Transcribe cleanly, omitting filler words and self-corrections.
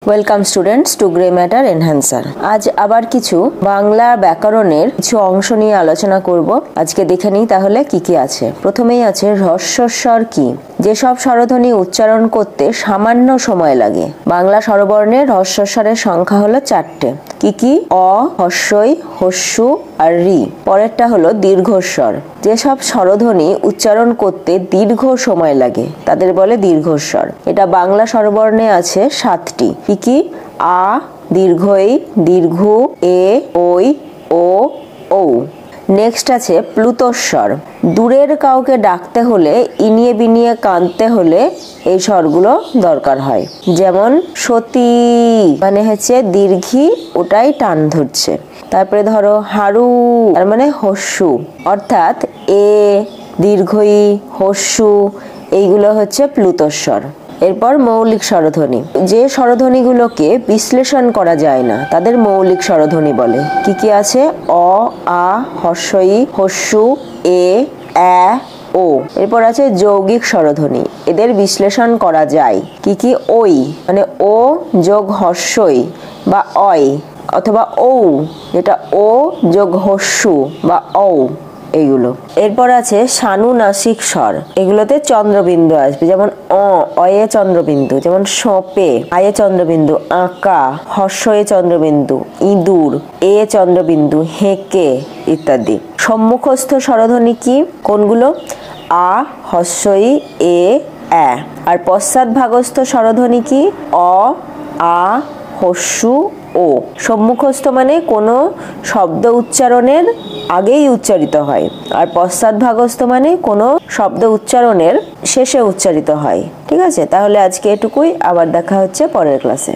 Welcome students to grey matter enhancer. আজ আবার কিছু বাংলা ব্যাকরণের কিছু অংশ নিয়ে আলোচনা করব। আজকে দেখে নিই তাহলে কি কি আছে। প্রথমেই আছে হ্রস্বস্বর কি। যেসব স্বরধ্বনি উচ্চারণ করতে সামান্য সময় লাগে। বাংলা স্বরবর্ণের হ্রস্বস্বরের সংখ্যা হলো 4টে। কি কি? অ, হস্যই, হস্যু আর রি। পরেরটা হলো দীর্ঘস্বর। যেসব স্বরধ্বনি উচ্চারণ করতে দীর্ঘ সময় লাগে তাদের বলে দীর্ঘস্বর। এটা বাংলা স্বরবর্ণে আছে 7টি। কি কি? আ, দীর্ঘই, দীর্ঘ, এ, ওই, ও, ঔ। নেক্সট আছে প্লুতস্বর। দূরের কাউকে ডাকতে হলে ইনিয়ে বিনিয়ে কাঁদতে হলে এই স্বরগুলো দরকার হয়। যেমন সতী মানে হচ্ছে দীর্ঘি, ওটাই টান ধরছে। তারপরে ধরো হারু, তার মানে হস্যু, অর্থাৎ এ, দীর্ঘই, হস্যু এইগুলো হচ্ছে প্লুতস্বর। এরপর মৌলিক স্বরধ্বনি। যে স্বরধ্বনিগুলোকে বিশ্লেষণ করা যায় না তাদের মৌলিক স্বরধ্বনি বলে। কি কি আছে? অ, আ, হস্যই, হস্যু, এ, অ্যা, ও। এরপর আছে যৌগিক স্বরধ্বনি। এদের বিশ্লেষণ করা যায়। কি কি? ওই মানে ও যোগ হস্যই বা অয়, অথবা ঔ যেটা ও যোগ হস্যু বা ঔ, এইগুলো। এরপর আছে সানুনাসিক স্বর। এগুলোতে চন্দ্রবিন্দু আসবে। যেমন অয়ে চন্দ্রবিন্দু, যেমন সপে আয়ে চন্দ্রবিন্দু, আঁকা হস্যয়ে চন্দ্রবিন্দু, ইঁদুর এ চন্দ্রবিন্দু, হেঁকে ইত্যাদি। সম্মুখস্থ স্বরধ্বনি কি? কোনগুলো? আ, হস্যই, এ, অ্যা। আর পশ্চাৎভাগস্থ স্বরধ্বনি কি? অ, আ, হস্যু, ও। সম্মুখস্থ মানে কোনো শব্দ উচ্চারণের আগেই উচ্চারিত হয়, আর পশ্চাৎভাগস্থ মানে কোনো শব্দ উচ্চারণের শেষে উচ্চারিত হয়। ঠিক আছে, তাহলে আজকে এটুকুই। আবার দেখা হচ্ছে পরের ক্লাসে।